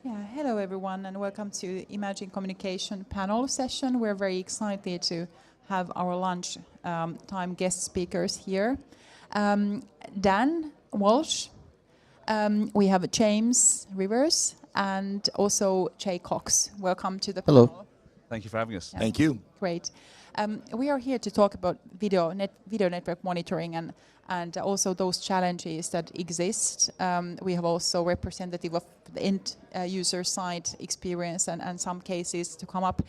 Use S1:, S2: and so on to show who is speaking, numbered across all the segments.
S1: Yeah, hello everyone, and welcome to Imagine Communication panel session. We're very excited to have our lunch time guest speakers here. Dan Walsh, we have James Rivers, and also Jay Cox. Welcome to the
S2: Hello.
S1: panel.
S3: Thank you for having us.
S1: Yeah.
S2: Thank you.
S1: Great. We are here to talk about video network monitoring and also those challenges that exist. We have also representative of the end user side experience and some cases to come up.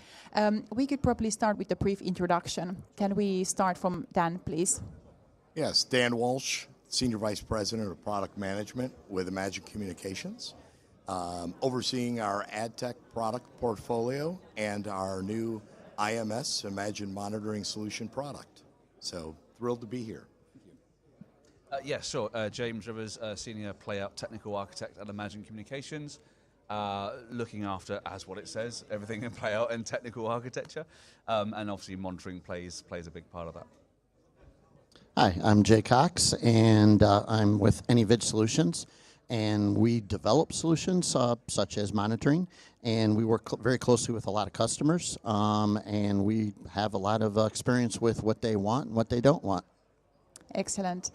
S1: We could probably start with a brief introduction. Can we start from Dan, please?
S2: Yes, Dan Walsh, Senior Vice President of Product Management with Imagine Communications, overseeing our ad tech product portfolio and our new IMS, Imagine Monitoring Solution product. So thrilled to be here.
S3: Yeah, sure. James Rivers, Senior Playout Technical Architect at Imagine Communications, looking after, as what it says, everything in playout and technical architecture, and obviously monitoring plays a big part of that.
S4: Hi, I'm Jay Cox, and I'm with AnyVid Solutions, and we develop solutions such as monitoring, and we work very closely with a lot of customers, and we have a lot of experience with what they want and what they don't want.
S1: Excellent.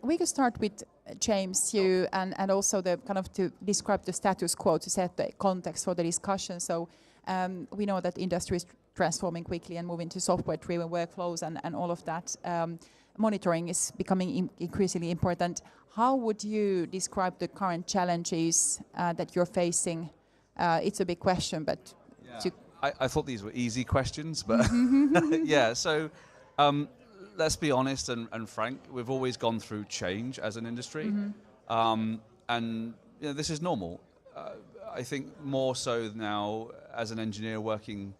S1: We can start with James, you, and also the kind of to describe the status quo to set the context for the discussion. So we know that industry is transforming quickly and moving to software-driven workflows and all of that. Monitoring is becoming increasingly important. How would you describe the current challenges that you're facing? It's a big question, but...
S3: Yeah. I thought these were easy questions, but yeah, so... let's be honest and frank, we've always gone through change as an industry. And you know, this is normal. I think more so now as an engineer working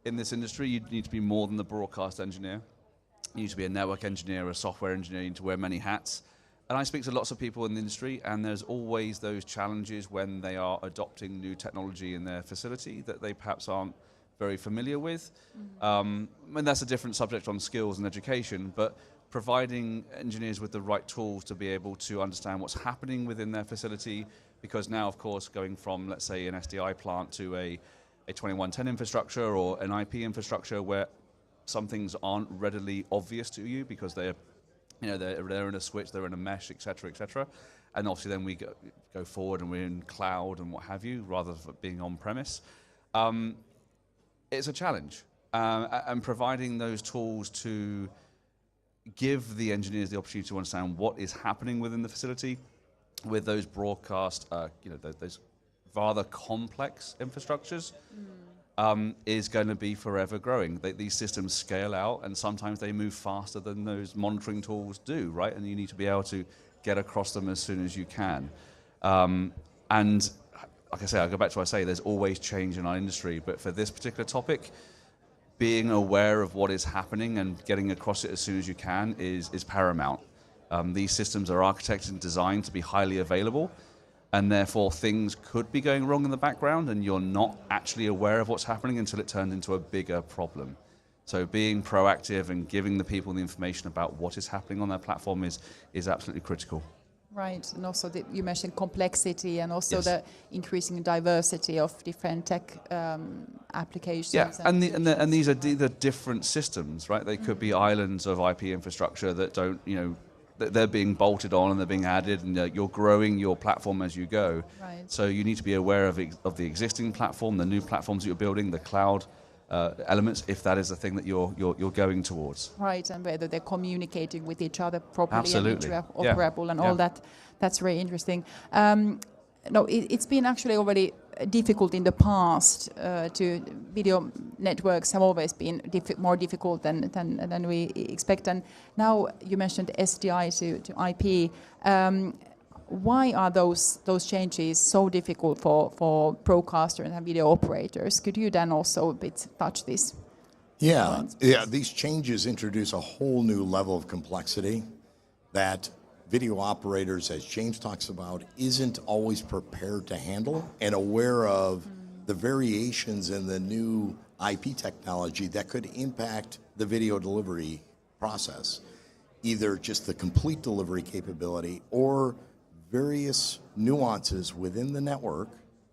S3: in this industry, you need to be more than the broadcast engineer. You need to be a network engineer, a software engineer, you need to wear many hats. And I speak to lots of people in the industry, and there's always those challenges when they are adopting new technology in their facility that they perhaps aren't very familiar with. And that's a different subject on skills and education, but providing engineers with the right tools to be able to understand what's happening within their facility, because now, of course, going from, let's say, an SDI plant to a 2110 infrastructure or an IP infrastructure where some things aren't readily obvious to you because they're in a switch, they're in a mesh, et cetera, and obviously then we go forward and we're in cloud and what have you, rather than being on-premise. It's a challenge, and providing those tools to give the engineers the opportunity to understand what is happening within the facility with those broadcast, those rather complex infrastructures, is going to be forever growing. These systems scale out, and sometimes they move faster than those monitoring tools do, right? And you need to be able to get across them as soon as you can. And like I say, I'll go back to what I say, there's always change in our industry, but for this particular topic, being aware of what is happening and getting across it as soon as you can is paramount. These systems are architected and designed to be highly available, and therefore things could be going wrong in the background and you're not actually aware of what's happening until it turns into a bigger problem. So being proactive and giving the people the information about what is happening on their platform is absolutely critical.
S1: Right, and also you mentioned complexity and also
S3: Yes.
S1: the increasing diversity of different tech applications.
S3: Yeah, and these are different systems, right? They could be islands of IP infrastructure that don't, they're being bolted on and they're being added, and you're growing your platform as you go.
S1: Right.
S3: So you need to be aware of the existing platform, the new platforms that you're building, the cloud elements, if that is the thing that you're going towards.
S1: Right, and whether they're communicating with each other properly.
S3: Absolutely.
S1: And interoperable and all that. That's very interesting. It's been actually already difficult in the past. Video networks have always been more difficult than we expect. And now you mentioned SDI to IP. Why are those changes so difficult for broadcasters and video operators? Could you then also a bit touch this?
S2: Yeah. These changes introduce a whole new level of complexity that video operators, as James talks about, isn't always prepared to handle and aware of the variations in the new IP technology that could impact the video delivery process, either just the complete delivery capability or various nuances within the network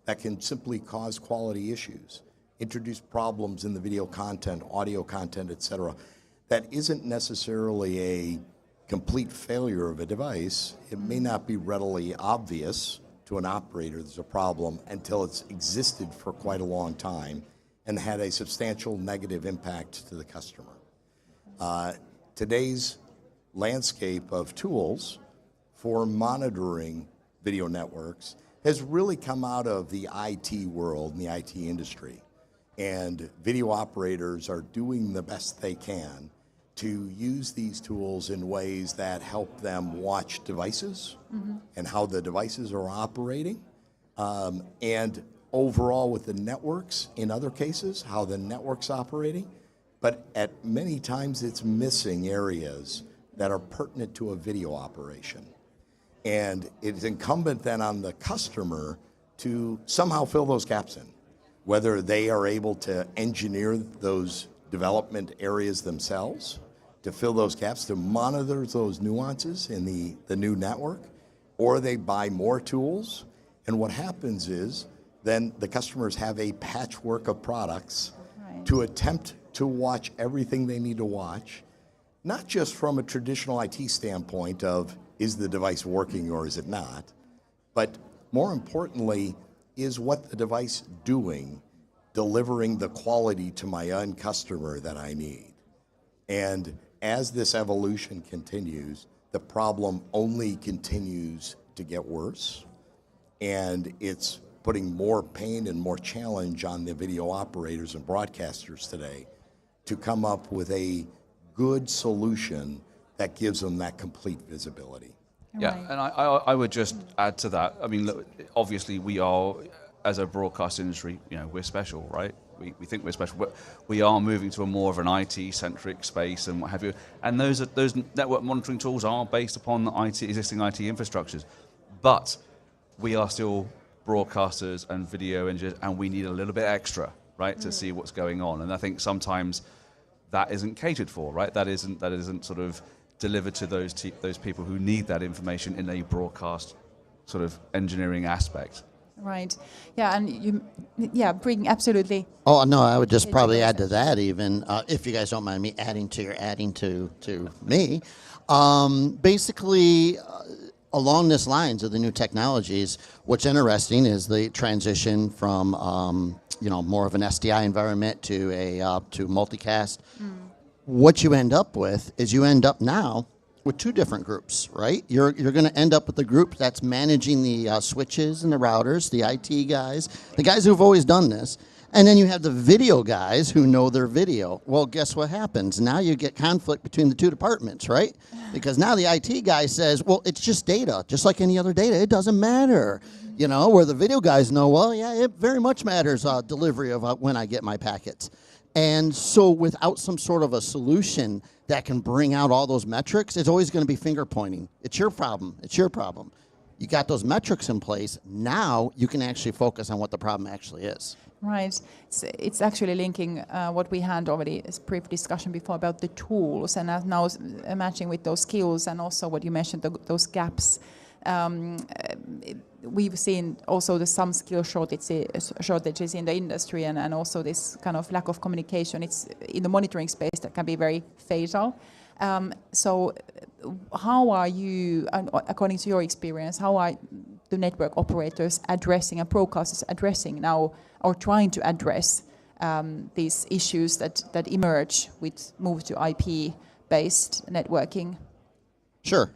S2: that can simply cause quality issues, introduce problems in the video content, audio content, et cetera, that isn't necessarily a complete failure of a device. It may not be readily obvious to an operator there's a problem until it's existed for quite a long time and had a substantial negative impact to the customer. Today's landscape of tools for monitoring video networks has really come out of the IT world and the IT industry. And video operators are doing the best they can to use these tools in ways that help them watch devices and how the devices are operating. And overall with the networks, in other cases, how the network's operating. But at many times it's missing areas that are pertinent to a video operation. And it's incumbent then on the customer to somehow fill those gaps in, whether they are able to engineer those development areas themselves, to fill those gaps, to monitor those nuances in the new network, or they buy more tools. And what happens is then the customers have a patchwork of products to attempt to watch everything they need to watch, not just from a traditional IT standpoint of is the device working or is it not, but more importantly, is what the device doing, delivering the quality to my end customer that I need. And as this evolution continues, the problem only continues to get worse, and it's putting more pain and more challenge on the video operators and broadcasters today to come up with a good solution that gives them that complete visibility.
S3: Yeah, and I would just add to that. I mean, look, obviously we are, as a broadcast industry, we're special, right? We think we're special, but we are moving to a more of an IT-centric space and what have you. And those network monitoring tools are based upon the existing IT infrastructures. But we are still broadcasters and video engineers, and we need a little bit extra, right, to see what's going on. And I think sometimes that isn't catered for, right? That isn't sort of delivered to those people who need that information in a broadcast sort of engineering aspect.
S1: Right. Yeah, and bring absolutely.
S4: Oh, no, I would just probably add to that even, if you guys don't mind me adding to me. Basically, along this lines of the new technologies, what's interesting is the transition from, more of an SDI environment to multicast. What you end up with is now with two different groups, right? You're going to end up with the group that's managing the switches and the routers, the IT guys, the guys who've always done this. And then you have the video guys who know their video. Well, guess what happens? Now you get conflict between the two departments, right? Because now the IT guy says, well, it's just data, just like any other data. It doesn't matter. Where the video guys know, well, yeah, it very much matters, delivery of when I get my packets. And so without some sort of a solution that can bring out all those metrics, it's always going to be finger pointing. It's your problem. It's your problem. You got those metrics in place. Now you can actually focus on what the problem actually is.
S1: Right. It's actually linking what we had already as brief discussion before about the tools, and now matching with those skills, and also what you mentioned, those gaps. We've seen also some skill shortages in the industry, and also this kind of lack of communication. It's in the monitoring space that can be very fatal. So how are you, according to your experience, how are the network operators addressing and broadcasters addressing now, or trying to address these issues that emerge with move to IP-based networking?
S4: Sure.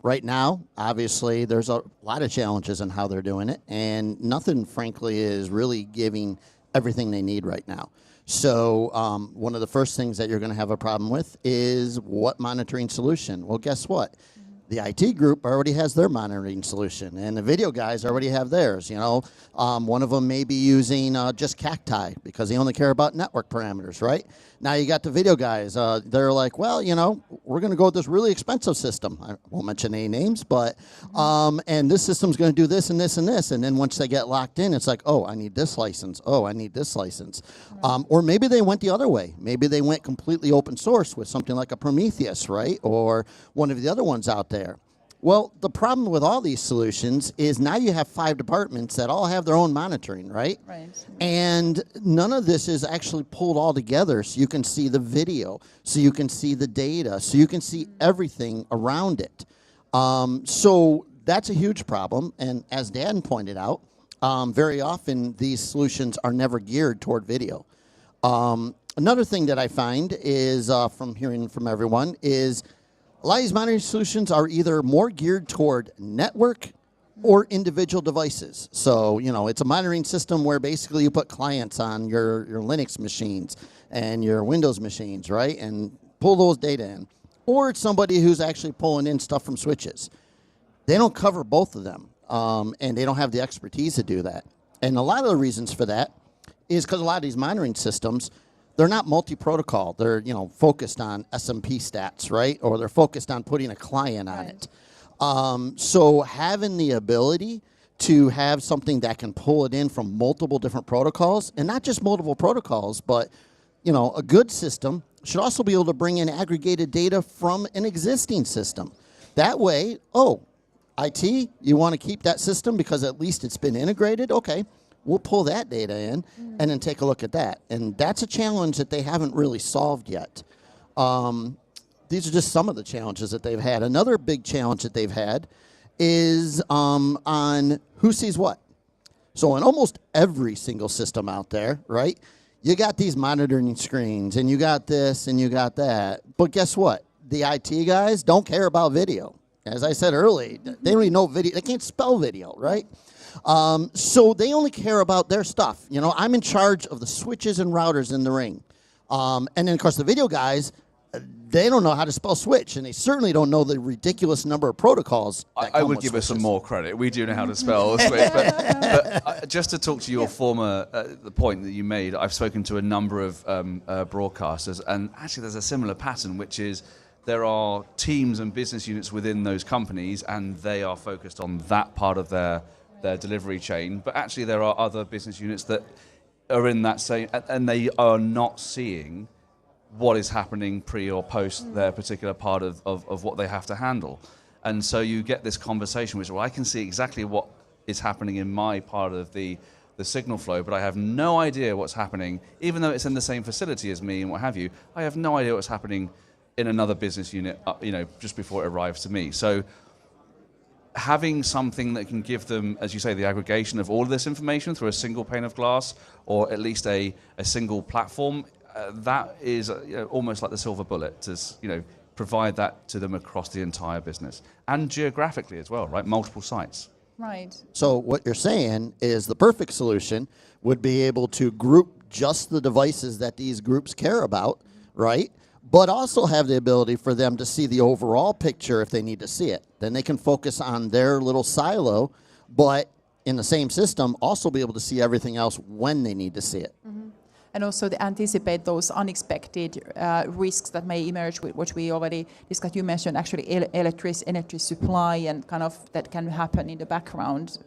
S4: Right now, obviously, there's a lot of challenges in how they're doing it, and nothing, frankly, is really giving everything they need right now. So one of the first things that you're going to have a problem with is what monitoring solution? Well, guess what? The IT group already has their monitoring solution, and the video guys already have theirs. One of them may be using just cacti because they only care about network parameters, right? Now you got the video guys. They're like, well, we're going to go with this really expensive system. I won't mention any names, but and this system's going to do this and this and this. And then once they get locked in, it's like, oh, I need this license. Oh, I need this license. Right. Or maybe they went the other way. Maybe they went completely open source with something like a Prometheus, right? Or one of the other ones out there. Well, the problem with all these solutions is now you have 5 departments that all have their own monitoring, right?
S1: Right.
S4: And none of this is actually pulled all together so you can see the video, so you can see the data, so you can see everything around it. So that's a huge problem. And as Dan pointed out, very often these solutions are never geared toward video. Another thing that I find is, from hearing from everyone, is a lot of these monitoring solutions are either more geared toward network or individual devices. So, you know, it's a monitoring system where basically you put clients on your Linux machines and your Windows machines, right? And pull those data in. Or it's somebody who's actually pulling in stuff from switches. They don't cover both of them, and they don't have the expertise to do that. And a lot of the reasons for that is because a lot of these monitoring systems, they're not multi-protocol. They're, you know, focused on SMP stats, right? Or they're focused on putting a client on it. So having the ability to have something that can pull it in from multiple different protocols, and not just multiple protocols, but, you know, a good system should also be able to bring in aggregated data from an existing system. That way, IT, you want to keep that system because at least it's been integrated? Okay, we'll pull that data in and then take a look at that. And that's a challenge that they haven't really solved yet. These are just some of the challenges that they've had. Another big challenge that they've had is on who sees what. So in almost every single system out there, right, you got these monitoring screens, and you got this, and you got that. But guess what? The IT guys don't care about video. As I said earlier, they don't even know video. They can't spell video, right? So they only care about their stuff. You know, I'm in charge of the switches and routers in the ring. And then, of course, the video guys, they don't know how to spell switch, and they certainly don't know the ridiculous number of protocols that
S3: I
S4: come
S3: would
S4: with
S3: give us some
S4: switches.
S3: more credit. We do know how to spell switch. But just to talk to your former, the point that you made, I've spoken to a number of broadcasters, and actually there's a similar pattern, which is there are teams and business units within those companies, and they are focused on that part of their delivery chain. But actually there are other business units that are in that same, and they are not seeing what is happening pre or post their particular part of what they have to handle. And so you get this conversation which, well, I can see exactly what is happening in my part of the signal flow, but I have no idea what's happening, even though it's in the same facility as me and what have you. I have no idea what's happening in another business unit, you know, just before it arrives to me. So having something that can give them, as you say, the aggregation of all of this information through a single pane of glass, or at least a single platform, that is almost like the silver bullet to, you know, provide that to them across the entire business, and geographically as well, right? Multiple sites.
S1: Right.
S4: So what you're saying is the perfect solution would be able to group just the devices that these groups care about, right? But also have the ability for them to see the overall picture if they need to see it. Then they can focus on their little silo, but in the same system, also be able to see everything else when they need to see it.
S1: And also to anticipate those unexpected risks that may emerge, which we already discussed. You mentioned actually energy supply and kind of that can happen in the background,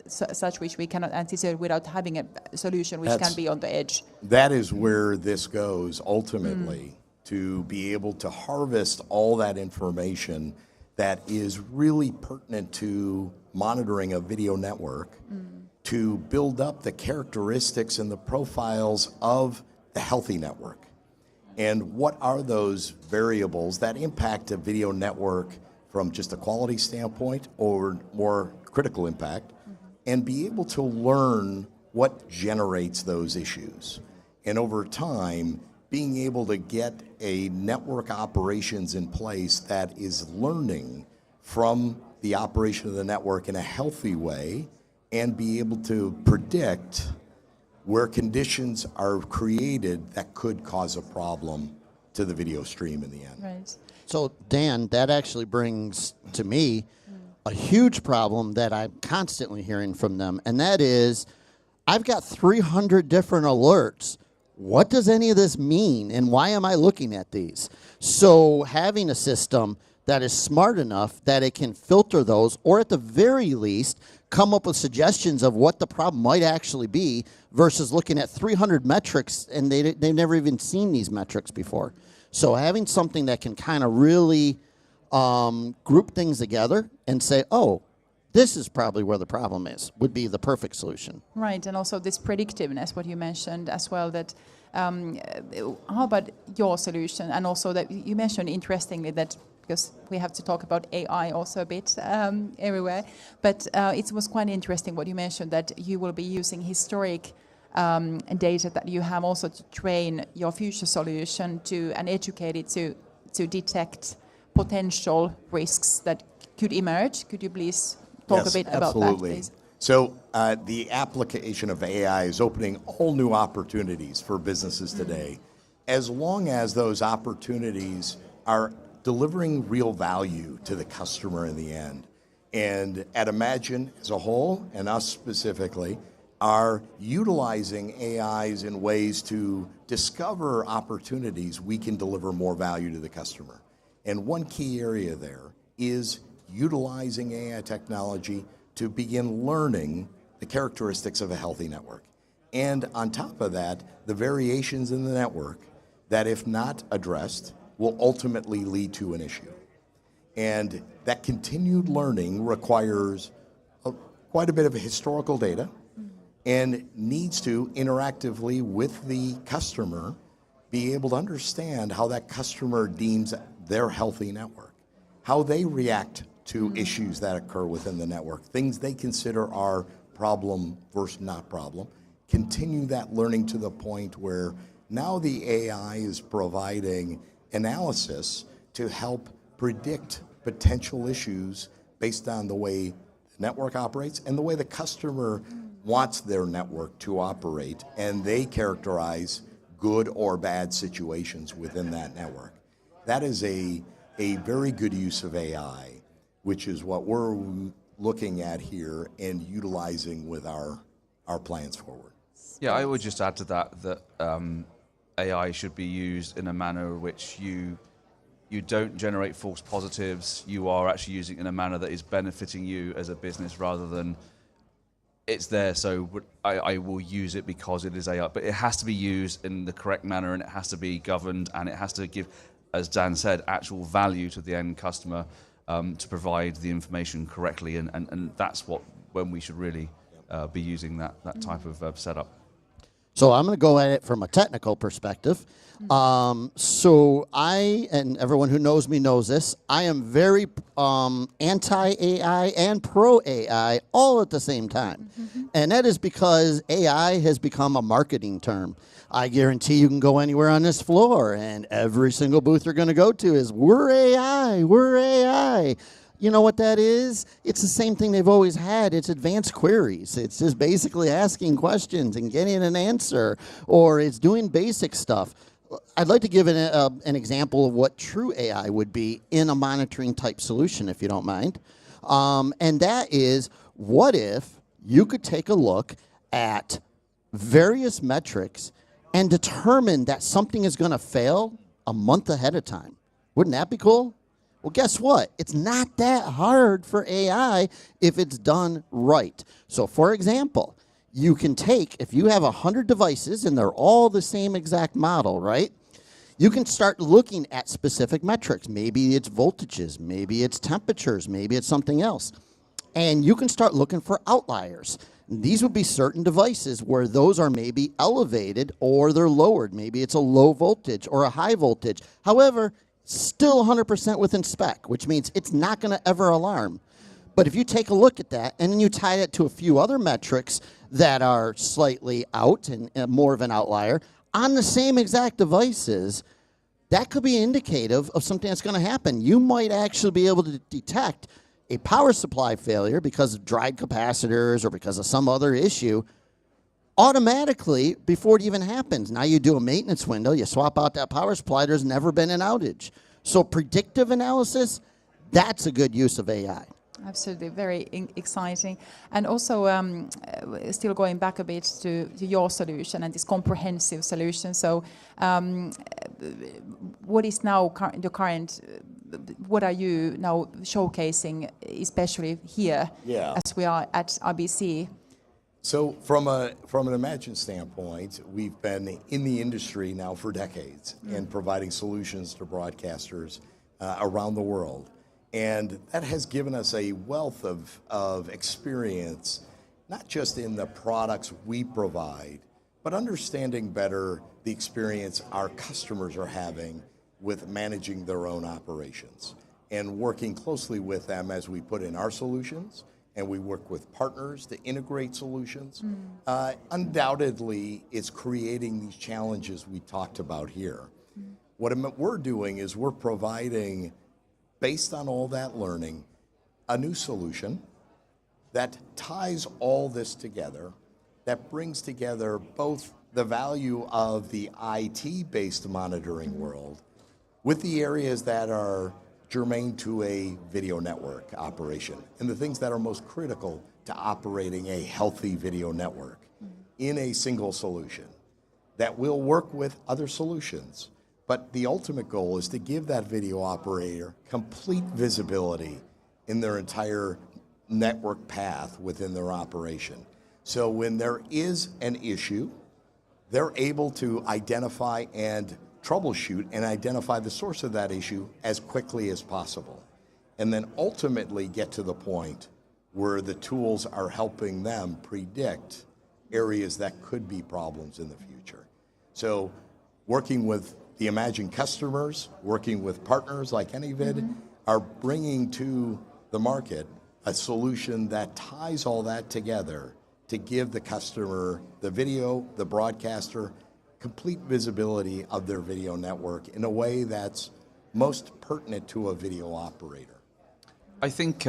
S1: such which we cannot anticipate without having a solution which can be on the edge.
S2: That is where this goes ultimately, to be able to harvest all that information that is really pertinent to monitoring a video network, to build up the characteristics and the profiles of the healthy network. And what are those variables that impact a video network from just a quality standpoint or more critical impact, and be able to learn what generates those issues. And over time, being able to get a network operations in place that is learning from the operation of the network in a healthy way, and be able to predict where conditions are created that could cause a problem to the video stream in the end.
S1: Right.
S4: So, Dan, that actually brings to me a huge problem that I'm constantly hearing from them, and that is, I've got 300 different alerts. What does any of this mean, and why am I looking at these? So having a system that is smart enough that it can filter those, or at the very least, come up with suggestions of what the problem might actually be, versus looking at 300 metrics, and they've never even seen these metrics before. So having something that can kind of really group things together and say, oh, this is probably where the problem is, would be the perfect solution.
S1: Right, and also this predictiveness, what you mentioned as well, that how about your solution? And also that you mentioned interestingly that, because we have to talk about AI also a bit everywhere, but it was quite interesting what you mentioned, that you will be using historic data that you have also to train your future solution to and educate it to detect potential risks that could emerge. Could you please talk a bit about that, please?
S2: So the application of AI is opening whole new opportunities for businesses today, as long as those opportunities are delivering real value to the customer in the end. And at Imagine as a whole, and us specifically, are utilizing AIs in ways to discover opportunities we can deliver more value to the customer. And one key area there is utilizing AI technology to begin learning the characteristics of a healthy network. And on top of that, the variations in the network that, if not addressed, will ultimately lead to an issue. And that continued learning requires quite a bit of historical data and needs to interactively with the customer be able to understand how that customer deems their healthy network, how they react to issues that occur within the network, things they consider are problem versus not problem. Continue that learning to the point where now the AI is providing analysis to help predict potential issues based on the way the network operates and the way the customer wants their network to operate, and they characterize good or bad situations within that network. That is a very good use of AI, which is what we're looking at here and utilizing with our plans forward.
S3: Yeah, I would just add to that AI should be used in a manner which you don't generate false positives. You are actually using it in a manner that is benefiting you as a business, rather than it's there, so I will use it because it is AI. But it has to be used in the correct manner, and it has to be governed, and it has to give, as Dan said, actual value to the end customer, to provide the information correctly, and that's when we should really be using that type of setup.
S4: So I'm going to go at it from a technical perspective. So I, and everyone who knows me knows this, I am very anti-AI and pro-AI all at the same time. And that is because AI has become a marketing term. I guarantee you can go anywhere on this floor, and every single booth you're going to go to is, we're AI, we're AI. You know what that is? It's the same thing they've always had. It's advanced queries. It's just basically asking questions and getting an answer, or it's doing basic stuff. I'd like to give an example of what true AI would be in a monitoring type solution, if you don't mind. And that is, what if you could take a look at various metrics and determine that something is going to fail a month ahead of time? Wouldn't that be cool? Well, guess what? It's not that hard for AI if it's done right. So, for example, you can take, if you have 100 devices and they're all the same exact model, right? You can start looking at specific metrics. Maybe it's voltages, maybe it's temperatures, maybe it's something else. And you can start looking for outliers. These would be certain devices where those are maybe elevated or they're lowered. Maybe it's a low voltage or a high voltage. However, still 100% within spec, which means it's not going to ever alarm. But if you take a look at that and then you tie it to a few other metrics that are slightly out and more of an outlier on the same exact devices, that could be indicative of something that's going to happen. You might actually be able to detect a power supply failure because of dried capacitors or because of some other issue automatically before it even happens. Now you do a maintenance window, you swap out that power supply, there's never been an outage. So predictive analysis, that's a good use of AI.
S1: Absolutely, very exciting. And also, still going back a bit to your solution and this comprehensive solution. So, what is now the current? What are you now showcasing, especially here, as we are at IBC?
S2: So, from an Imagine standpoint, we've been in the industry now for decades and providing solutions to broadcasters around the world. And that has given us a wealth of experience, not just in the products we provide, but understanding better the experience our customers are having with managing their own operations and working closely with them as we put in our solutions and we work with partners to integrate solutions. Undoubtedly, it's creating these challenges we talked about here. What we're doing is we're providing, based on all that learning, a new solution that ties all this together, that brings together both the value of the IT-based monitoring world with the areas that are germane to a video network operation and the things that are most critical to operating a healthy video network in a single solution that will work with other solutions. But the ultimate goal is to give that video operator complete visibility in their entire network path within their operation. So when there is an issue, they're able to identify and troubleshoot and identify the source of that issue as quickly as possible. And then ultimately get to the point where the tools are helping them predict areas that could be problems in the future. So working with the imagined customers, working with partners like AnyVid, are bringing to the market a solution that ties all that together to give the customer, the video, the broadcaster, complete visibility of their video network in a way that's most pertinent to a video operator.
S3: I think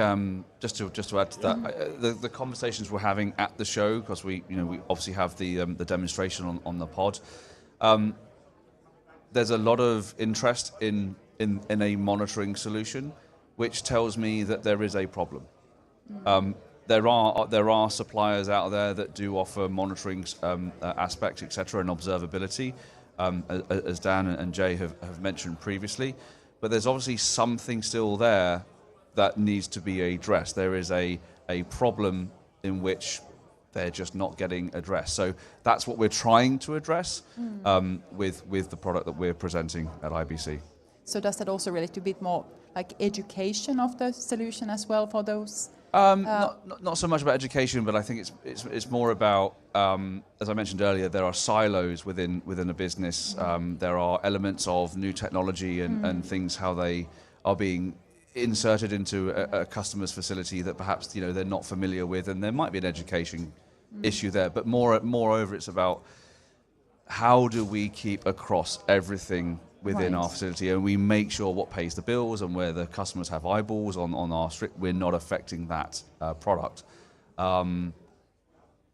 S3: just to add to that, the conversations we're having at the show, because we obviously have the demonstration on the pod. There's a lot of interest in a monitoring solution, which tells me that there is a problem. There are suppliers out there that do offer monitoring aspects, etc., and observability, as Dan and Jay have mentioned previously. But there's obviously something still there that needs to be addressed. There is a problem in which they're just not getting addressed. So that's what we're trying to address with the product that we're presenting at IBC.
S1: So does that also relate to a bit more like education of the solution as well for those?
S3: Not so much about education, but I think it's more about, as I mentioned earlier, there are silos within a business. There are elements of new technology and things, how they are being inserted into a customer's facility that perhaps they're not familiar with, and there might be an education issue there. But moreover, it's about how do we keep across everything within our facility, and we make sure what pays the bills and where the customers have eyeballs on our strip, we're not affecting that product.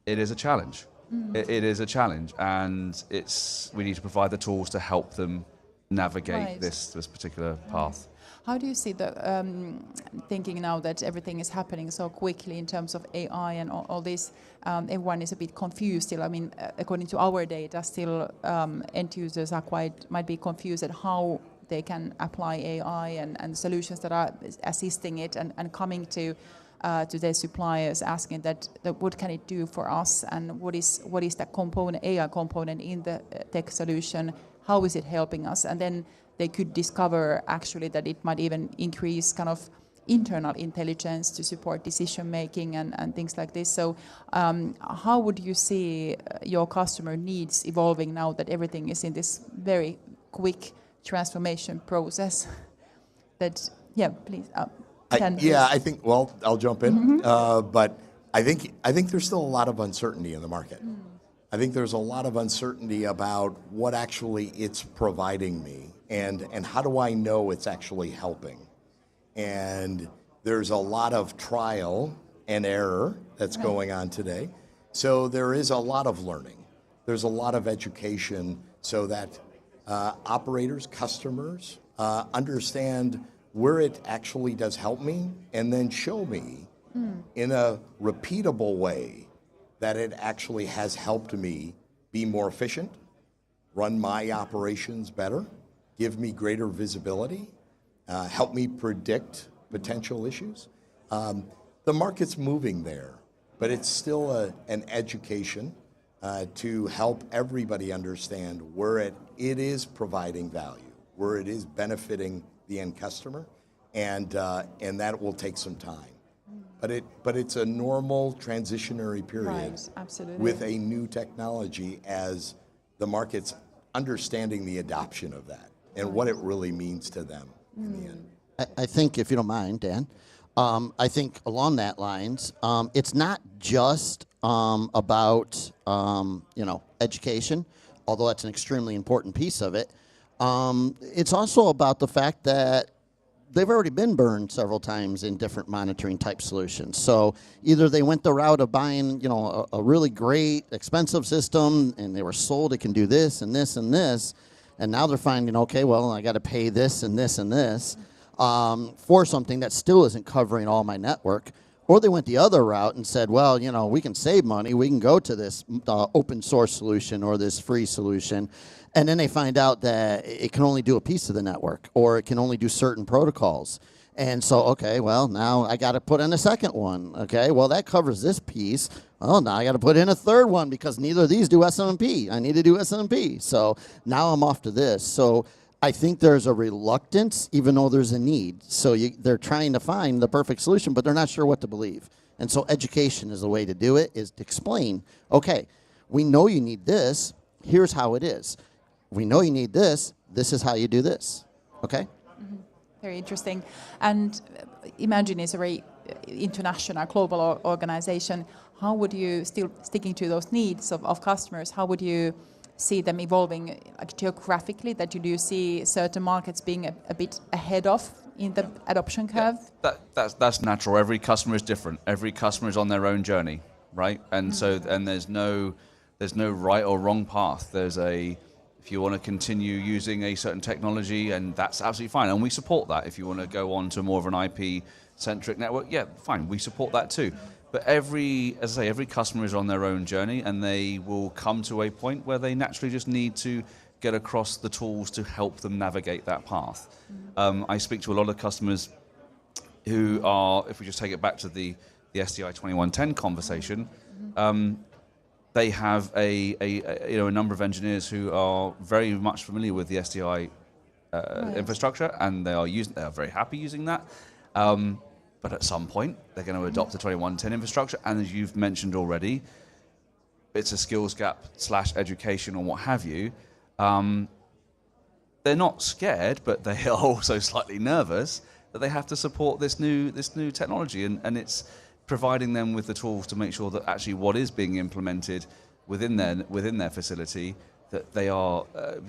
S3: It is a challenge. It is a challenge, and we need to provide the tools to help them navigate this particular path.
S1: How do you see the thinking now that everything is happening so quickly in terms of AI and all this? Everyone is a bit confused still. I mean, according to our data, still end users might be confused at how they can apply AI and solutions that are assisting it and coming to their suppliers asking that what can it do for us, and what is that component, AI component in the tech solution? How is it helping us? And then they could discover actually that it might even increase kind of internal intelligence to support decision making and things like this. So how would you see your customer needs evolving now that everything is in this very quick transformation process? Please.
S2: I think, I'll jump in, but I think there's still a lot of uncertainty in the market. I think there's a lot of uncertainty about what actually it's providing me and how do I know it's actually helping. And there's a lot of trial and error that's going on today. So there is a lot of learning. There's a lot of education so that operators, customers understand where it actually does help me, and then show me in a repeatable way that it actually has helped me be more efficient, run my operations better, give me greater visibility, help me predict potential issues. The market's moving there, but it's still an education to help everybody understand where it is providing value, where it is benefiting the end customer, and that will take some time. But it's a normal transitionary period
S1: Right, absolutely.
S2: with a new technology as the market's understanding the adoption of that and what it really means to them in the end.
S4: I think, if you don't mind, Dan, I think along that lines, it's not just about education, although that's an extremely important piece of it. It's also about the fact that they've already been burned several times in different monitoring type solutions. So either they went the route of buying, a really great, expensive system, and they were sold it can do this and this and this, and now they're finding, okay, well, I got to pay this and this and this for something that still isn't covering all my network. Or they went the other route and said, well, we can save money. We can go to this open source solution or this free solution. And then they find out that it can only do a piece of the network, or it can only do certain protocols. And so, okay, well, now I got to put in a second one. Okay, well, that covers this piece. Oh, now I got to put in a third one because neither of these do SNMP. I need to do SNMP. So now I'm off to this. So I think there's a reluctance, even though there's a need. So they're trying to find the perfect solution, but they're not sure what to believe. And so education is the way to do it, is to explain, okay, we know you need this. Here's how it is. We know you need this. This is how you do this. Okay?
S1: Mm-hmm. Very interesting. And Imagine is a very international, global organization. How would you, still sticking to those needs of customers, how would you see them evolving geographically? That you do see certain markets being a bit ahead of in the adoption curve?
S3: Yeah, that's natural. Every customer is different. Every customer is on their own journey, right? And there's no right or wrong path. If you want to continue using a certain technology, and that's absolutely fine, and we support that. If you want to go on to more of an IP-centric network, yeah, fine, we support that too. But every customer is on their own journey, and they will come to a point where they naturally just need to get across the tools to help them navigate that path. I speak to a lot of customers who are, if we just take it back to the SDI 2110 conversation, they have a number of engineers who are very much familiar with the SDI infrastructure, and they are very happy using that. But at some point, they're going to adopt the 2110 infrastructure, and as you've mentioned already, it's a skills gap / education or what have you. They're not scared, but they are also slightly nervous that they have to support this new technology, and it's providing them with the tools to make sure that actually what is being implemented within their facility, that they are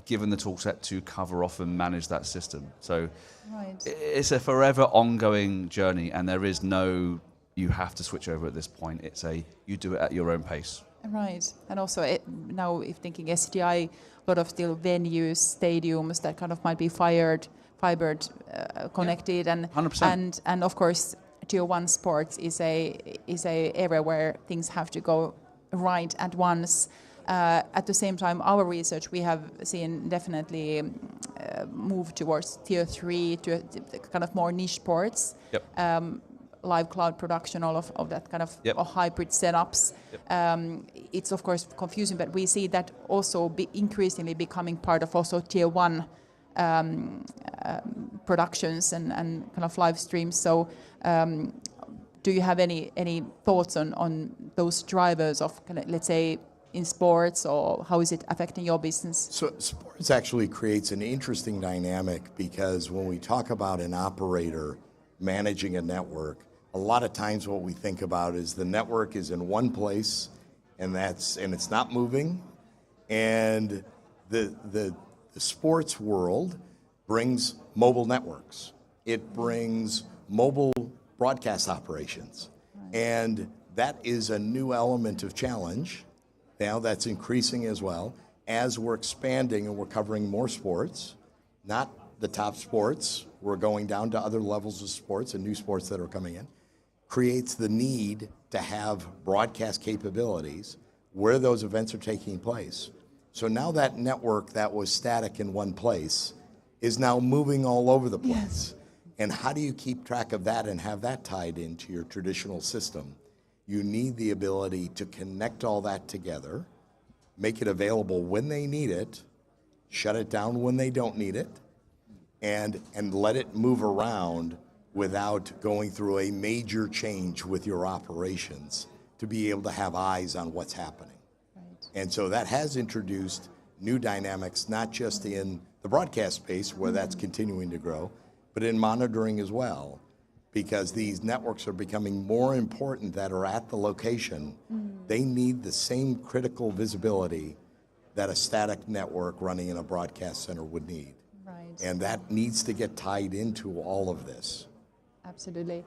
S3: given the tool set to cover off and manage that system. So it's a forever ongoing journey, and there is no you have to switch over at this point. It's you do it at your own pace.
S1: Right, and also now if thinking SDI, a lot of still venues, stadiums that kind of might be fibered connected, and
S3: 100%.
S1: and of course Tier 1 sports is a area where things have to go right at once. At the same time, our research, we have seen definitely move towards Tier 3 to kind of more niche sports.
S3: Yep.
S1: Live cloud production, all of that kind of hybrid setups.
S3: Yep.
S1: It's of course confusing, but we see that also increasingly becoming part of also Tier 1 productions and kind of live streams. So do you have any thoughts on those drivers of kind of, let's say, in sports, or how is it affecting your business?
S2: So sports actually creates an interesting dynamic, because when we talk about an operator managing a network, a lot of times what we think about is the network is in one place and it's not moving, and the sports world brings mobile networks. It brings mobile broadcast operations. And that is a new element of challenge. Now that's increasing as well as we're expanding and we're covering more sports, not the top sports. We're going down to other levels of sports and new sports that are coming in. Creates the need to have broadcast capabilities where those events are taking place. So now that network that was static in one place is now moving all over the place. Yes. And how do you keep track of that and have that tied into your traditional system? You need the ability to connect all that together, make it available when they need it, shut it down when they don't need it, and let it move around without going through a major change with your operations to be able to have eyes on what's happening.
S1: Right.
S2: And so that has introduced new dynamics, not just in the broadcast space where that's continuing to grow, but in monitoring as well, because these networks are becoming more important that are at the location. They need the same critical visibility that a static network running in a broadcast center would need.
S1: Right.
S2: And that needs to get tied into all of this.
S1: Absolutely.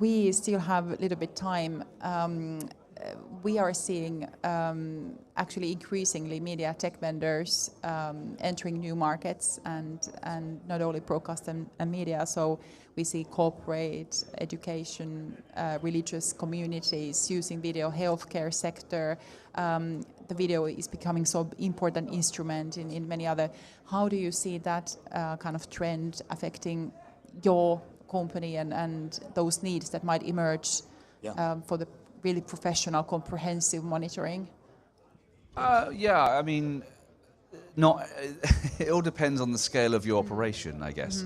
S1: We still have a little bit time. We are seeing actually increasingly media tech vendors entering new markets and not only broadcast and media. So we see corporate, education, religious communities using video, healthcare sector. The video is becoming so important instrument in many other. How do you see that kind of trend affecting your company and those needs that might emerge for the really professional, comprehensive monitoring?
S3: Yeah, I mean, not. It all depends on the scale of your operation, I guess.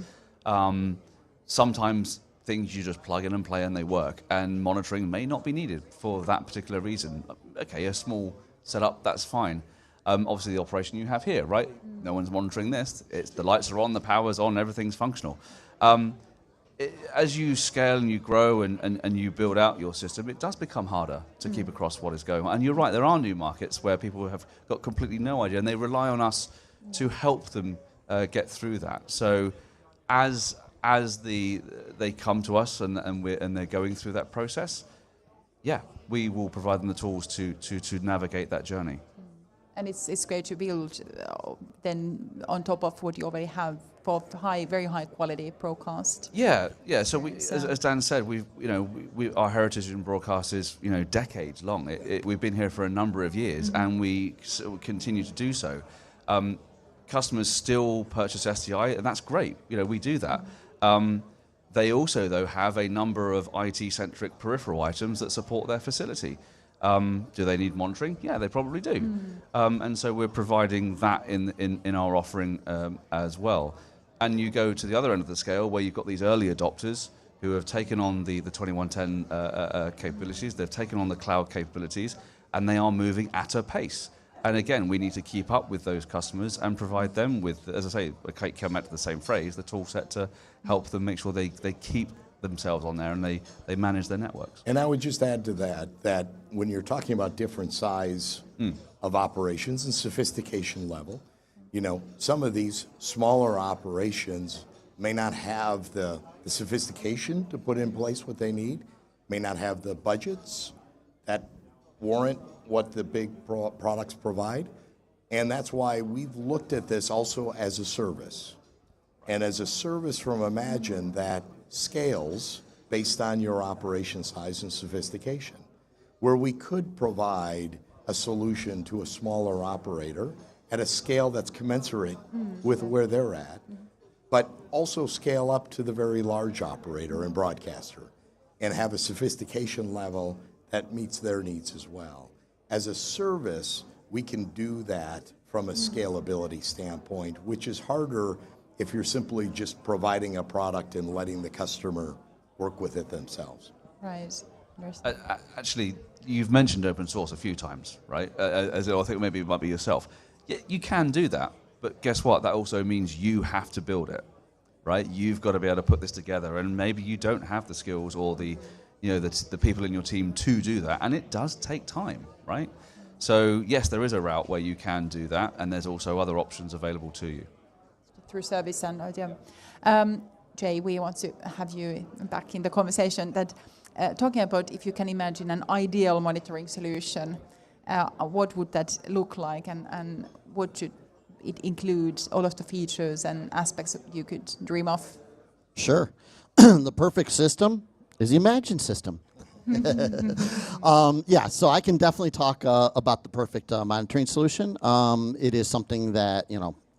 S3: Sometimes things you just plug in and play and they work, and monitoring may not be needed for that particular reason. Okay, a small setup, that's fine. Obviously, the operation you have here, right? No one's monitoring this. It's the lights are on, the power's on, everything's functional. As you scale and you grow and you build out your system, it does become harder to keep across what is going on. And you're right, there are new markets where people have got completely no idea, and they rely on us to help them get through that. So as they come to us and they're going through that process, yeah, we will provide them the tools to navigate that journey.
S1: And it's great to build then on top of what you already have for very high quality broadcast.
S3: Yeah. So we, as Dan said, our heritage in broadcast is decades long. We've been here for a number of years, and we continue to do so. Customers still purchase SDI, and that's great. We do that. They also, though, have a number of IT-centric peripheral items that support their facility. Do they need monitoring? Yeah, they probably do. And so we're providing that in our offering as well. And you go to the other end of the scale where you've got these early adopters who have taken on the 2110 capabilities, they've taken on the cloud capabilities, and they are moving at a pace. And again, we need to keep up with those customers and provide them with, as I say, I come back to the same phrase, the tool set to help them make sure they keep themselves on there and they manage their networks.
S2: And I would just add to that when you're talking about different size of operations and sophistication level, some of these smaller operations may not have the sophistication to put in place what they need, may not have the budgets that warrant what the big products provide. And that's why we've looked at this also as a service. And as a service from Imagine that scales based on your operation size and sophistication, where we could provide a solution to a smaller operator at a scale that's commensurate with where they're at, but also scale up to the very large operator and broadcaster and have a sophistication level that meets their needs as well. As a service, we can do that from a scalability standpoint, which is harder if you're simply just providing a product and letting the customer work with it themselves.
S1: Right.
S3: Actually, you've mentioned open source a few times, right? As I think maybe it might be yourself. Yeah, you can do that, but guess what? That also means you have to build it, right? You've got to be able to put this together, and maybe you don't have the skills or the people in your team to do that, and it does take time, right? So yes, there is a route where you can do that, and there's also other options available to you.
S1: Through service and Jay, we want to have you back in the conversation that talking about if you can imagine an ideal monitoring solution, what would that look like and what should it include, all of the features and aspects that you could dream of?
S4: Sure. The perfect system is the Imagine system. So I can definitely talk about the perfect monitoring solution. It is something that,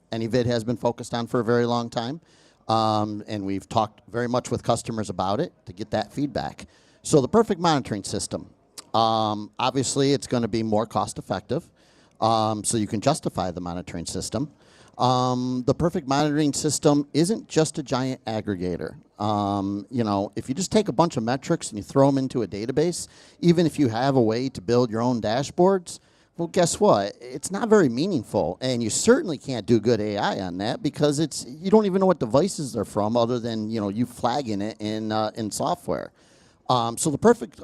S4: AnyVid has been focused on for a very long time, and we've talked very much with customers about it to get that feedback. So the perfect monitoring system, obviously it's going to be more cost effective, so you can justify the monitoring system. The perfect monitoring system isn't just a giant aggregator. If you just take a bunch of metrics and you throw them into a database, even if you have a way to build your own dashboards, well, guess what? It's not very meaningful, and you certainly can't do good AI on that because you don't even know what devices they're from, other than you flagging it in software. So the perfect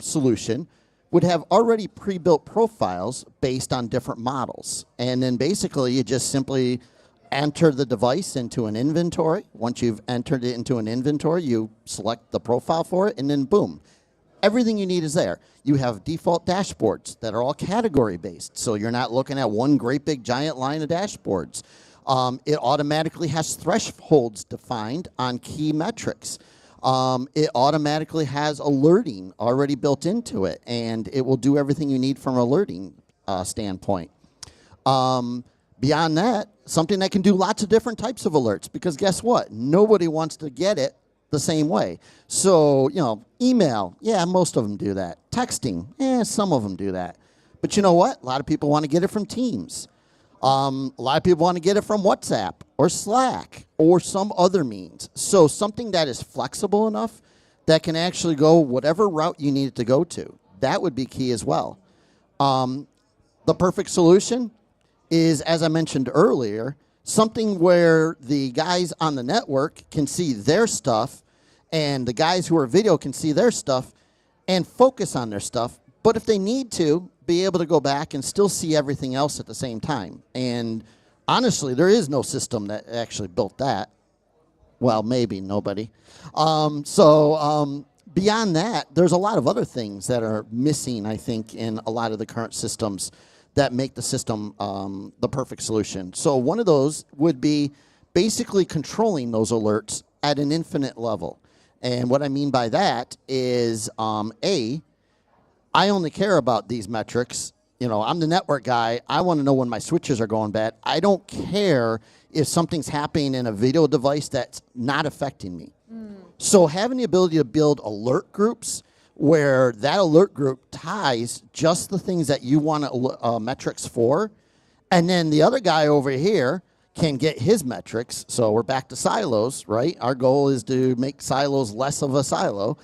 S4: solution would have already pre-built profiles based on different models, and then basically you just simply enter the device into an inventory. Once you've entered it into an inventory, you select the profile for it, and then boom. Everything you need is there. You have default dashboards that are all category-based, so you're not looking at one great big giant line of dashboards. It automatically has thresholds defined on key metrics. It automatically has alerting already built into it, and it will do everything you need from an alerting standpoint. Beyond that, something that can do lots of different types of alerts, because guess what? Nobody wants to get it the same way. So, email, yeah, most of them do that. Texting, some of them do that. But you know what? A lot of people want to get it from Teams. A lot of people want to get it from WhatsApp or Slack or some other means. So something that is flexible enough that can actually go whatever route you need it to go to. That would be key as well. The perfect solution is, as I mentioned earlier, something where the guys on the network can see their stuff and the guys who are video can see their stuff and focus on their stuff. But if they need to, be able to go back and still see everything else at the same time. And honestly, there is no system that actually built that. Well, maybe nobody. Beyond that, there's a lot of other things that are missing, I think, in a lot of the current systems that make the system the perfect solution. So one of those would be basically controlling those alerts at an infinite level. And what I mean by that is, I only care about these metrics. I'm the network guy. I want to know when my switches are going bad. I don't care if something's happening in a video device that's not affecting me. So having the ability to build alert groups where that alert group ties just the things that you want metrics for, and then the other guy over here can get his metrics. So we're back to silos, right? Our goal is to make silos less of a silo.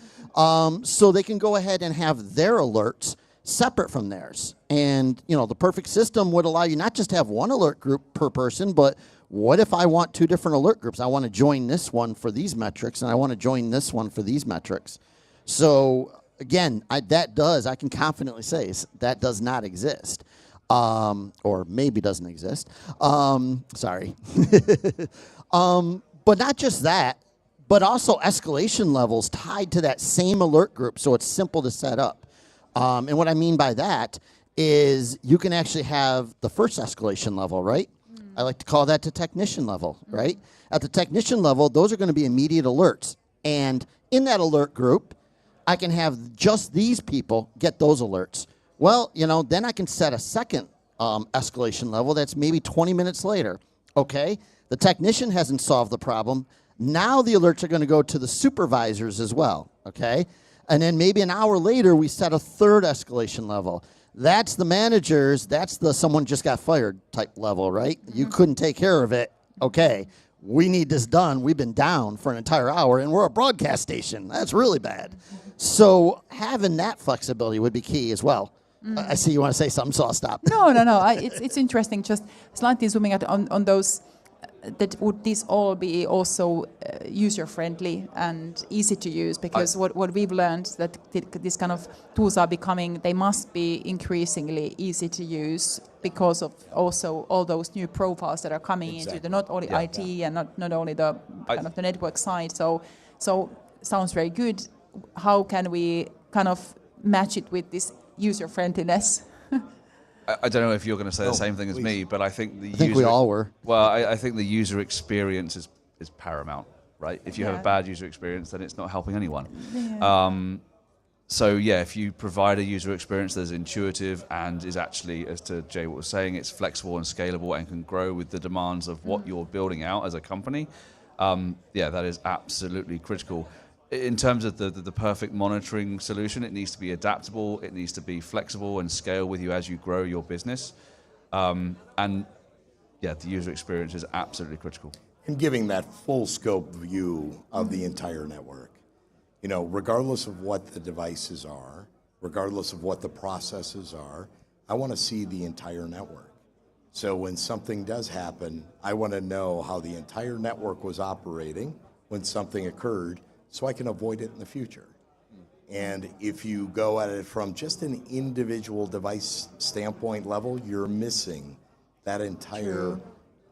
S4: So they can go ahead and have their alerts separate from theirs. And, the perfect system would allow you not just to have one alert group per person, but what if I want two different alert groups? I want to join this one for these metrics, and I want to join this one for these metrics. So, again, I can confidently say that does not exist. Or maybe doesn't exist. Sorry. But not just that, but also escalation levels tied to that same alert group, so it's simple to set up. And what I mean by that is you can actually have the first escalation level, right? I like to call that the technician level, right? At the technician level, those are going to be immediate alerts. And in that alert group, I can have just these people get those alerts. Well, then I can set a second escalation level that's maybe 20 minutes later. Okay, the technician hasn't solved the problem. Now the alerts are going to go to the supervisors as well, okay? And then maybe an hour later, we set a third escalation level. That's the managers, that's the someone just got fired type level, right? You couldn't take care of it. Okay, we need this done. We've been down for an entire hour, and we're a broadcast station. That's really bad. So having that flexibility would be key as well. I see you want to say something, so I'll stop.
S1: No. It's interesting. Just slightly zooming out on those. That would this all be also user friendly and easy to use? Because what we've learned that these kind of tools are becoming, they must be increasingly easy to use because of also all those new profiles that are coming into the not only IT and not only the kind of the network side. So sounds very good. How can we kind of match it with this user friendliness?
S3: I don't know if you're going to say the same thing as me, but I think
S4: I think we all were.
S3: Well, I think the user experience is paramount, right? If you have a bad user experience, then it's not helping anyone. Yeah. If you provide a user experience that's intuitive and is actually, as to Jay was saying, it's flexible and scalable and can grow with the demands of what you're building out as a company, that is absolutely critical. In terms of the perfect monitoring solution, it needs to be adaptable, it needs to be flexible and scale with you as you grow your business. And yeah, the user experience is absolutely critical.
S2: And giving that full scope view of the entire network. You know, regardless of what the devices are, regardless of what the processes are, I want to see the entire network. So when something does happen, I want to know how the entire network was operating when something occurred so I can avoid it in the future. And if you go at it from just an individual device standpoint level, you're missing that entire,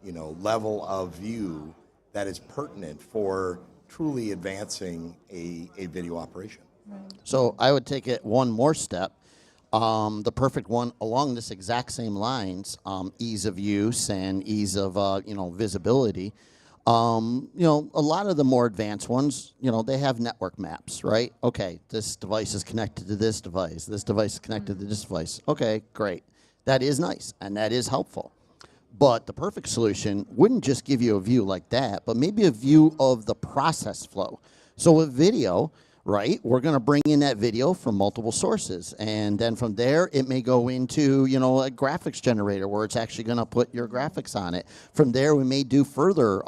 S2: level of view that is pertinent for truly advancing a video operation.
S1: Right.
S4: So I would take it one more step. The perfect one along this exact same lines, ease of use and ease of visibility. A lot of the more advanced ones, they have network maps, right? Okay, this device is connected to this device. This device is connected to this device. Okay, great. That is nice, and that is helpful. But the perfect solution wouldn't just give you a view like that, but maybe a view of the process flow. So with video, right, we're going to bring in that video from multiple sources. And then from there, it may go into, a graphics generator where it's actually going to put your graphics on it. From there, we may do further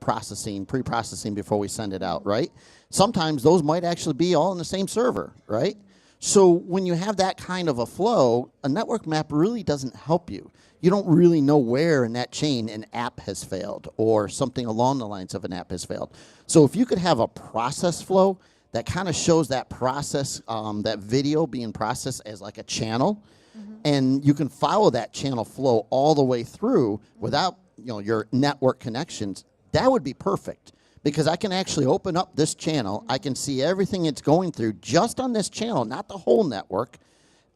S4: pre-processing before we send it out, right? Sometimes those might actually be all in the same server, right? So when you have that kind of a flow, a network map really doesn't help you. You don't really know where in that chain an app has failed or something along the lines of an app has failed. So if you could have a process flow that kind of shows that process, that video being processed as like a channel, and you can follow that channel flow all the way through without your network connections, that would be perfect. Because I can actually open up this channel, I can see everything it's going through just on this channel, not the whole network.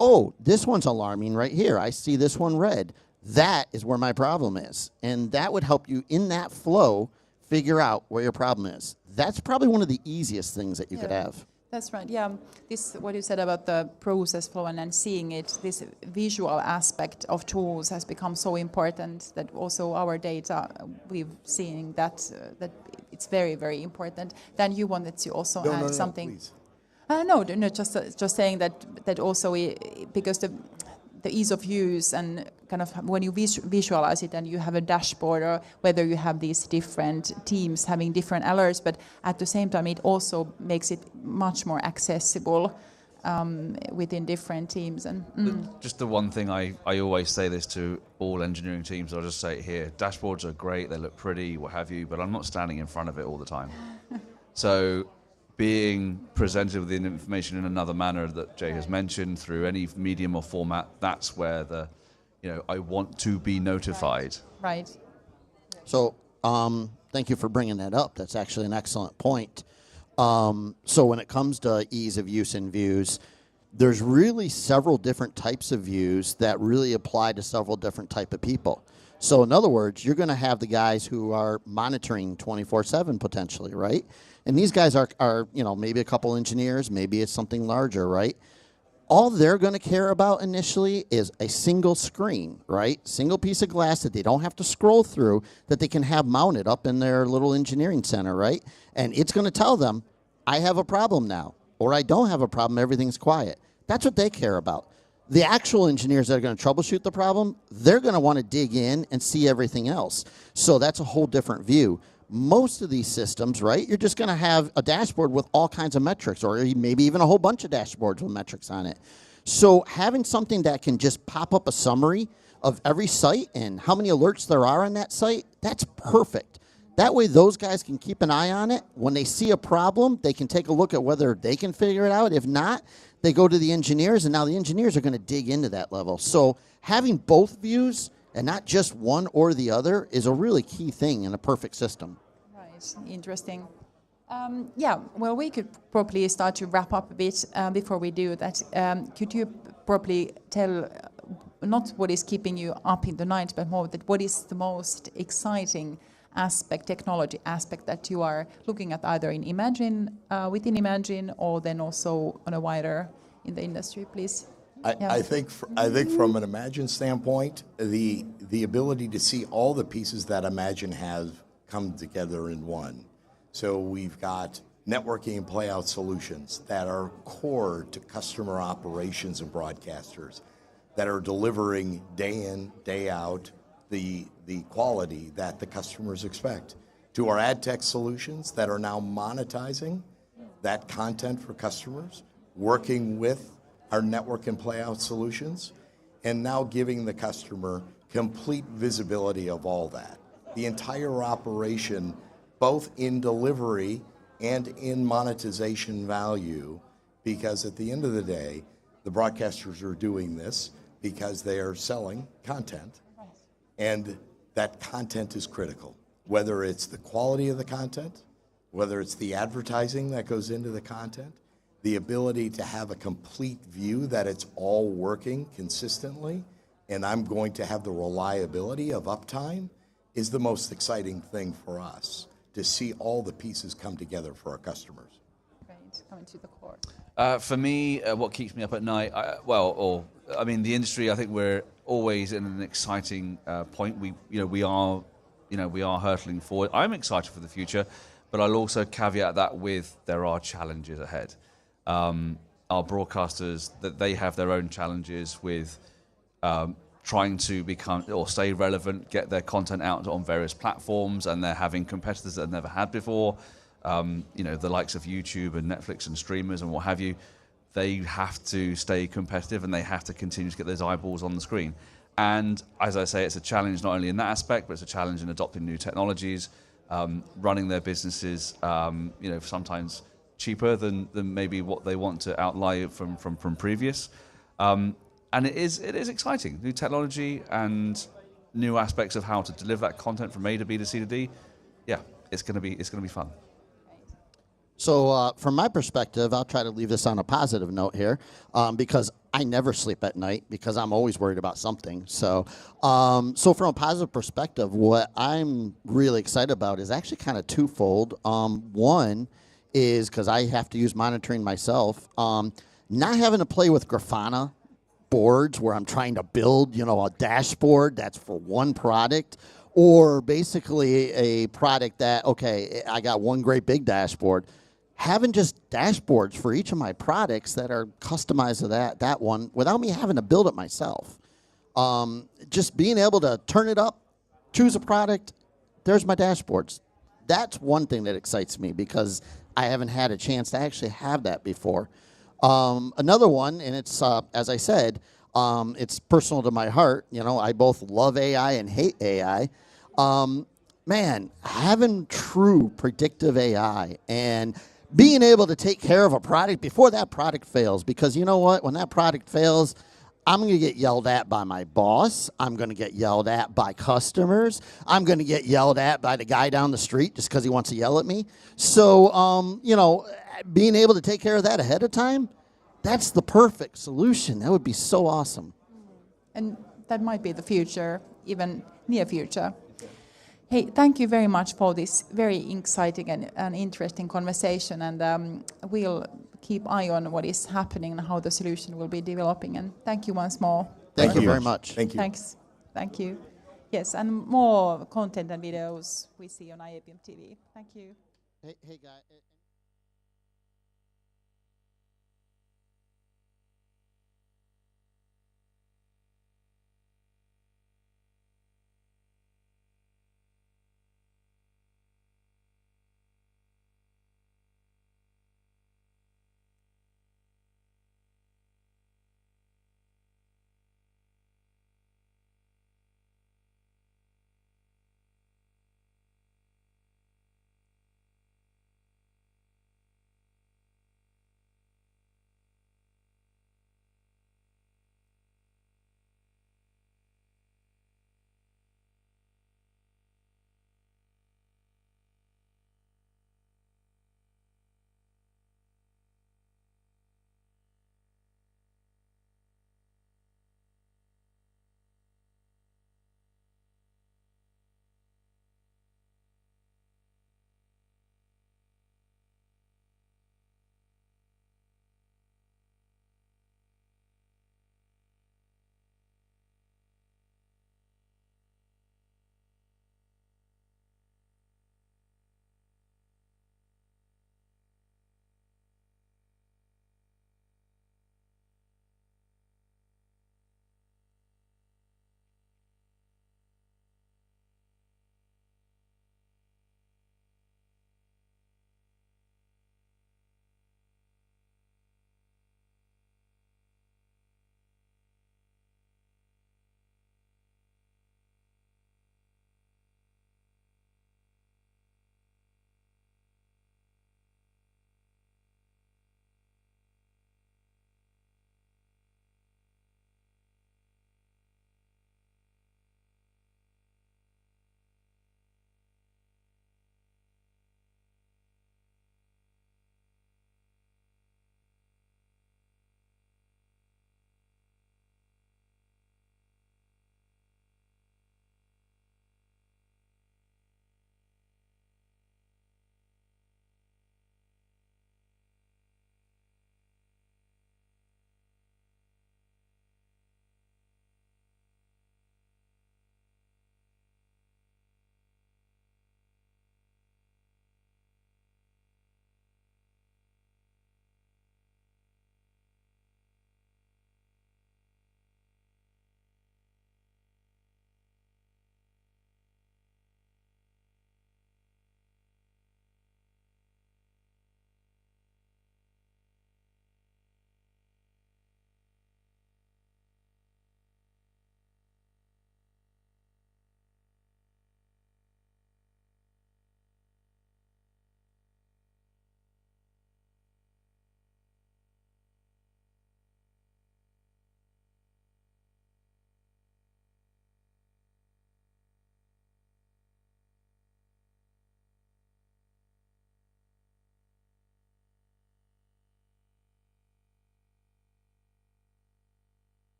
S4: Oh, this one's alarming right here. I see this one red. That is where my problem is. And that would help you in that flow figure out where your problem is. That's probably one of the easiest things that you could have.
S1: That's right. Yeah, this what you said about the process flow and then seeing it. This visual aspect of tools has become so important that also our data we've seen that it's very, very important. Then you wanted to also add something.
S2: Please.
S1: No, just saying that also because the ease of use and kind of when you visualize it and you have a dashboard or whether you have these different teams having different alerts, but at the same time it also makes it much more accessible within different teams. And
S3: Just the one thing I always say this to all engineering teams, I'll just say it here, dashboards are great, they look pretty, what have you, but I'm not standing in front of it all the time. So being presented with the information in another manner that Jay has mentioned through any medium or format, that's where I want to be notified.
S1: Right.
S4: So thank you for bringing that up. That's actually an excellent point. So when it comes to ease of use in views, there's really several different types of views that really apply to several different type of people. So in other words, you're going to have the guys who are monitoring 24/7 potentially, right? And these guys are maybe a couple engineers, maybe it's something larger, right? All they're going to care about initially is a single screen, right? Single piece of glass that they don't have to scroll through, that they can have mounted up in their little engineering center, right? And it's going to tell them, I have a problem now, or I don't have a problem, everything's quiet. That's what they care about. The actual engineers that are going to troubleshoot the problem, they're going to want to dig in and see everything else. So that's a whole different view. Most of these systems, right, you're just going to have a dashboard with all kinds of metrics, or maybe even a whole bunch of dashboards with metrics on it. So having something that can just pop up a summary of every site and how many alerts there are on that site, that's perfect. That way those guys can keep an eye on it. When they see a problem, they can take a look at whether they can figure it out. If not, they go to the engineers, and now the engineers are going to dig into that level. So having both views and not just one or the other is a really key thing in a perfect system.
S1: Right, interesting. Well, we could probably start to wrap up a bit before we do that. Could you probably tell not what is keeping you up in the night, but more that what is the most exciting aspect, technology aspect that you are looking at either in Imagine, within Imagine, or then also on a wider in the industry, please?
S2: I think from an Imagine standpoint, the ability to see all the pieces that Imagine has come together in one. So we've got networking and playout solutions that are core to customer operations and broadcasters that are delivering day in, day out the quality that the customers expect. To our ad tech solutions that are now monetizing that content for customers, working with our network and playout solutions, and now giving the customer complete visibility of all that. The entire operation, both in delivery and in monetization value, because at the end of the day, the broadcasters are doing this because they are selling content, and that content is critical. Whether it's the quality of the content, whether it's the advertising that goes into the content, the ability to have a complete view that it's all working consistently, and I'm going to have the reliability of uptime, is the most exciting thing for us, to see all the pieces come together for our customers.
S1: Great, coming to the core.
S3: For me, what keeps me up at night, the industry, I think we're always in an exciting point. We are hurtling forward. I'm excited for the future, but I'll also caveat that with there are challenges ahead. Our broadcasters, that they have their own challenges with trying to become or stay relevant, get their content out on various platforms, and they're having competitors that they've never had before. The likes of YouTube and Netflix and streamers and what have you. They have to stay competitive, and they have to continue to get those eyeballs on the screen. And as I say, it's a challenge not only in that aspect, but it's a challenge in adopting new technologies, running their businesses, sometimes cheaper than maybe what they want to outlay from previous. And it is exciting. New technology and new aspects of how to deliver that content from A to B to C to D. Yeah, it's gonna be fun.
S4: So from my perspective, I'll try to leave this on a positive note here, because I never sleep at night because I'm always worried about something. So from a positive perspective, what I'm really excited about is actually kind of twofold. One is because I have to use monitoring myself, not having to play with Grafana boards where I'm trying to build, a dashboard that's for one product, or basically a product that, okay, I got one great big dashboard. Having just dashboards for each of my products that are customized to that one without me having to build it myself. Just being able to turn it up, choose a product, there's my dashboards. That's one thing that excites me because I haven't had a chance to actually have that before. Another one, and it's, as I said, it's personal to my heart. I both love AI and hate AI. Having true predictive AI and being able to take care of a product before that product fails, because you know what? When that product fails, I'm going to get yelled at by my boss. I'm going to get yelled at by customers. I'm going to get yelled at by the guy down the street just because he wants to yell at me. So, being able to take care of that ahead of time, that's the perfect solution. That would be so awesome.
S1: And that might be the future, even near future. Hey, thank you very much for this very exciting and interesting conversation. And we'll keep eye on what is happening and how the solution will be developing. And thank you once more.
S4: Thank you very much.
S2: Thank you.
S1: Thanks. Thank you. Yes, and more content and videos we see on IABM TV. Thank you.
S4: Hey guys.